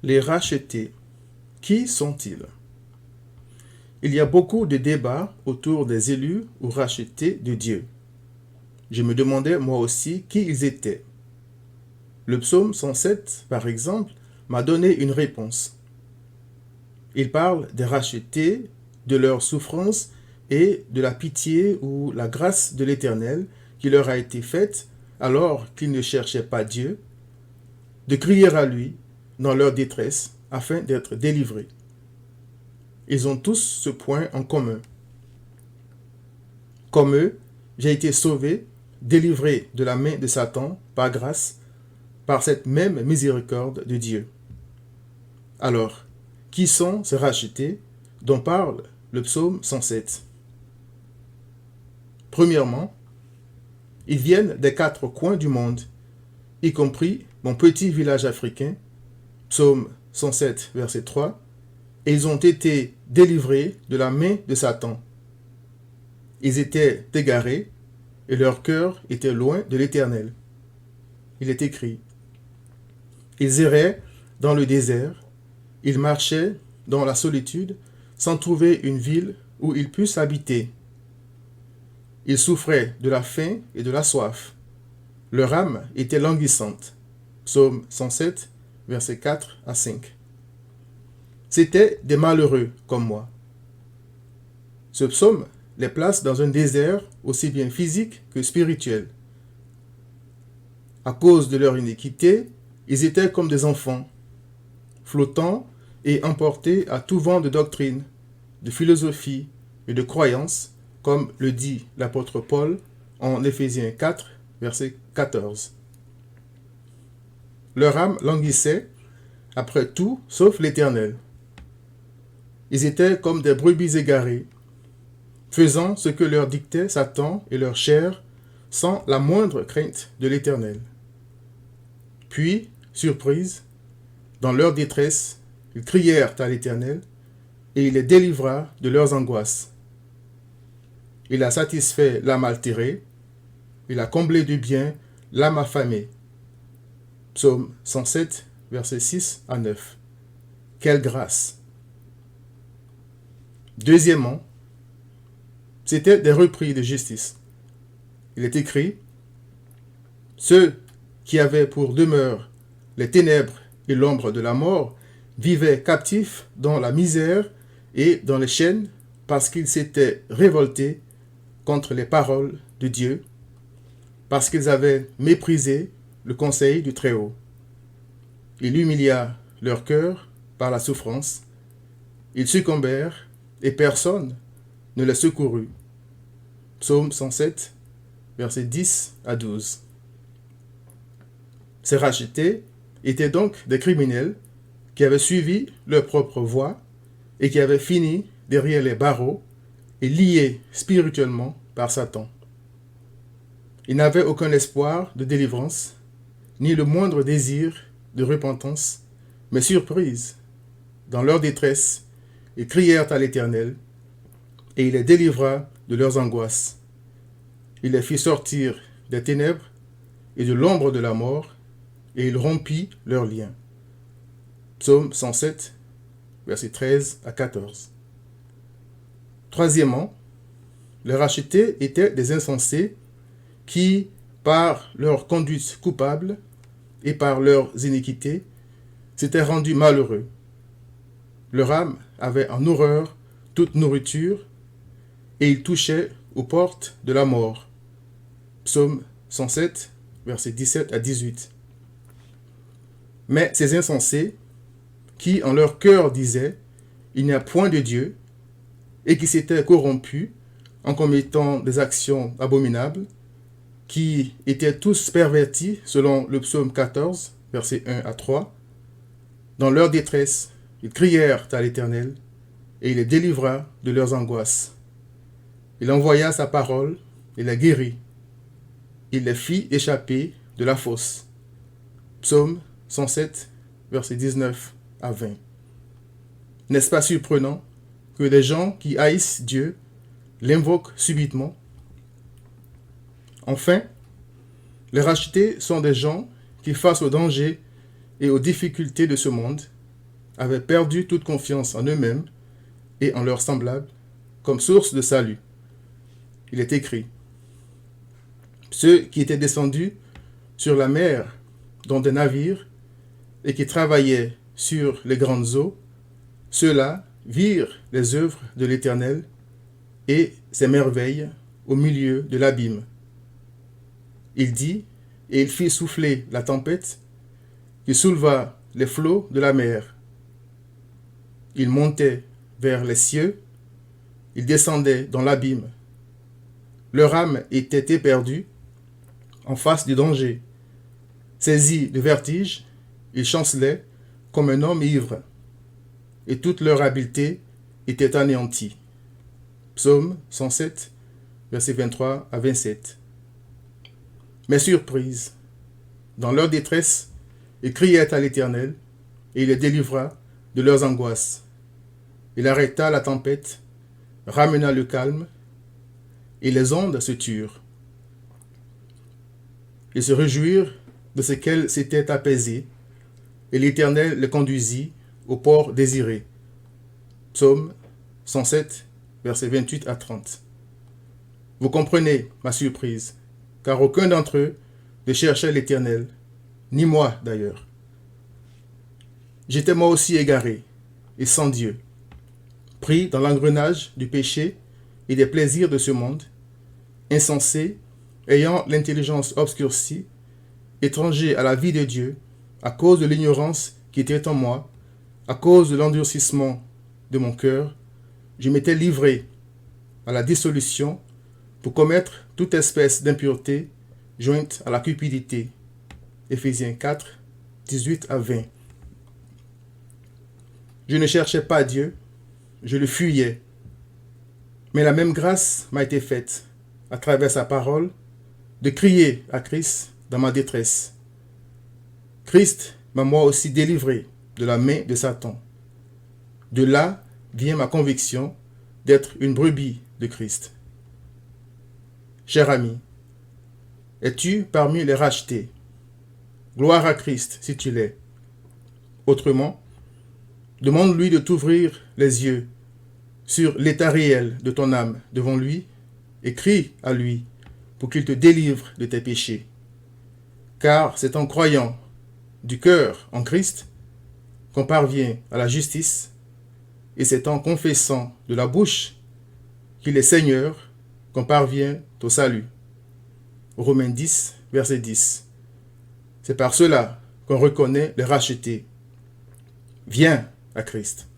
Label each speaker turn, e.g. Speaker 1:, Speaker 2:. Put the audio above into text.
Speaker 1: Les rachetés, qui sont-ils? Il y a beaucoup de débats autour des élus ou rachetés de Dieu. Je me demandais moi aussi qui ils étaient. Le psaume 107, par exemple, m'a donné une réponse. Il parle des rachetés, de leur souffrance et de la pitié ou la grâce de l'Éternel qui leur a été faite alors qu'ils ne cherchaient pas Dieu, de crier à lui dans leur détresse afin d'être délivrés. Ils ont tous ce point en commun. Comme eux, j'ai été sauvé, délivré de la main de Satan par grâce, par cette même miséricorde de Dieu. Alors, qui sont ces rachetés dont parle le psaume 107? Premièrement, ils viennent des 4 coins du monde, y compris mon petit village africain, psaume 107, verset 3, et ils ont été délivrés de la main de Satan. Ils étaient égarés et leur cœur était loin de l'Éternel. Il est écrit: ils erraient dans le désert, ils marchaient dans la solitude sans trouver une ville où ils puissent habiter. Ils souffraient de la faim et de la soif. Leur âme était languissante. Psaume 107, versets 4 à 5. C'étaient des malheureux comme moi. Ce psaume les place dans un désert aussi bien physique que spirituel. À cause de leur iniquité, ils étaient comme des enfants, flottant et emportés à tout vent de doctrine, de philosophie et de croyance, comme le dit l'apôtre Paul en Éphésiens 4, verset 14. Leur âme languissait après tout sauf l'Éternel. Ils étaient comme des brebis égarées, faisant ce que leur dictait Satan et leur chair, sans la moindre crainte de l'Éternel. Puis, surprise, dans leur détresse, ils crièrent à l'Éternel, et il les délivra de leurs angoisses. Il a satisfait l'âme altérée, il a comblé de bien l'âme affamée. Psaume 107, versets 6 à 9. Quelle grâce! Deuxièmement, c'étaient des repris de justice. Il est écrit: ceux qui avaient pour demeure les ténèbres et l'ombre de la mort vivaient captifs dans la misère et dans les chaînes parce qu'ils s'étaient révoltés contre les paroles de Dieu, parce qu'ils avaient méprisé le conseil du Très-Haut. Il humilia leur cœur par la souffrance. Ils succombèrent et personne ne les secourut. Psaume 107, versets 10 à 12. Ces rachetés étaient donc des criminels qui avaient suivi leur propre voie et qui avaient fini derrière les barreaux et liés spirituellement par Satan. Ils n'avaient aucun espoir de délivrance, ni le moindre désir de repentance, mais surprise, dans leur détresse, ils crièrent à l'Éternel, et il les délivra de leurs angoisses. Il les fit sortir des ténèbres et de l'ombre de la mort, et il rompit leurs liens. Psaume 107, versets 13 à 14. Troisièmement, les rachetés étaient des insensés qui, par leur conduite coupable et par leurs iniquités, s'étaient rendus malheureux. Leur âme avait en horreur toute nourriture, et ils touchaient aux portes de la mort. Psaume 107, versets 17 à 18. Mais ces insensés, qui en leur cœur disaient « Il n'y a point de Dieu », et qui s'étaient corrompus en commettant des actions abominables, qui étaient tous pervertis selon le psaume 14, versets 1 à 3, dans leur détresse, ils crièrent à l'Éternel, et il les délivra de leurs angoisses. Il envoya sa parole et les guérit. Il les fit échapper de la fosse. Psaume 107, versets 19 à 20. N'est-ce pas surprenant que des gens qui haïssent Dieu l'invoquent subitement? Enfin, les rachetés sont des gens qui, face aux dangers et aux difficultés de ce monde, avaient perdu toute confiance en eux-mêmes et en leurs semblables comme source de salut. Il est écrit: ceux qui étaient descendus sur la mer dans des navires et qui travaillaient sur les grandes eaux, ceux-là virent les œuvres de l'Éternel et ses merveilles au milieu de l'abîme. Il dit, et il fit souffler la tempête, qui souleva les flots de la mer. Il montait vers les cieux, il descendait dans l'abîme. Leur âme était éperdue en face du danger. Saisis de vertige, ils chancelaient comme un homme ivre, et toute leur habileté était anéantie. Psaume 107, versets 23 à 27. Mais surprise, dans leur détresse, ils criaient à l'Éternel, et il les délivra de leurs angoisses. Il arrêta la tempête, ramena le calme, et les ondes se turent. Ils se réjouirent de ce qu'elles s'étaient apaisées, et l'Éternel les conduisit au port désiré. Psaume 107, versets 28 à 30. Vous comprenez ma surprise, car aucun d'entre eux ne cherchait l'Éternel, ni moi d'ailleurs. J'étais moi aussi égaré, et sans Dieu, pris dans l'engrenage du péché et des plaisirs de ce monde, insensé, ayant l'intelligence obscurcie, étranger à la vie de Dieu, à cause de l'ignorance qui était en moi, à cause de l'endurcissement de mon cœur, je m'étais livré à la dissolution pour commettre toute espèce d'impureté jointe à la cupidité. Éphésiens 4, 18 à 20. Je ne cherchais pas Dieu, je le fuyais. Mais la même grâce m'a été faite, à travers sa parole, de crier à Christ dans ma détresse. Christ m'a moi aussi délivré de la main de Satan. De là vient ma conviction d'être une brebis de Christ. Cher ami, es-tu parmi les rachetés? Gloire à Christ si tu l'es. Autrement, demande-lui de t'ouvrir les yeux sur l'état réel de ton âme devant lui et crie à lui pour qu'il te délivre de tes péchés. Car c'est en croyant du cœur en Christ qu'on parvient à la justice, et c'est en confessant de la bouche qu'il est Seigneur qu'on parvient au salut. Romains 10, verset 10. C'est par cela qu'on reconnaît les rachetés. Viens à Christ.